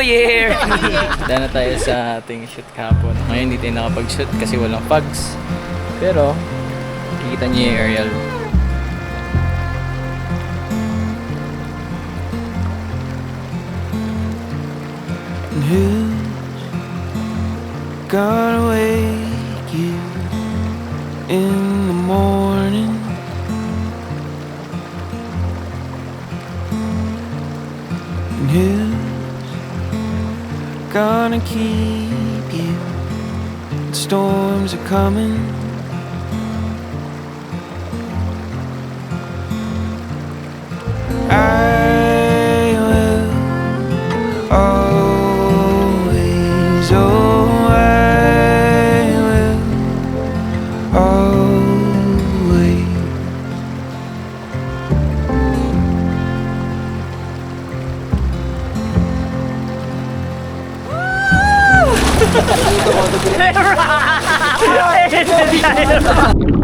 Year! Dahil na tayo sa ating shoot kahapon. Ngayon hindi tayo nakapag-shoot kasi walang pugs. Pero, kikita niyo yung aerial. And who's gonna wake you in the morning? And who's gonna keep you when storms are coming? I will always, oh, I will always. Woo!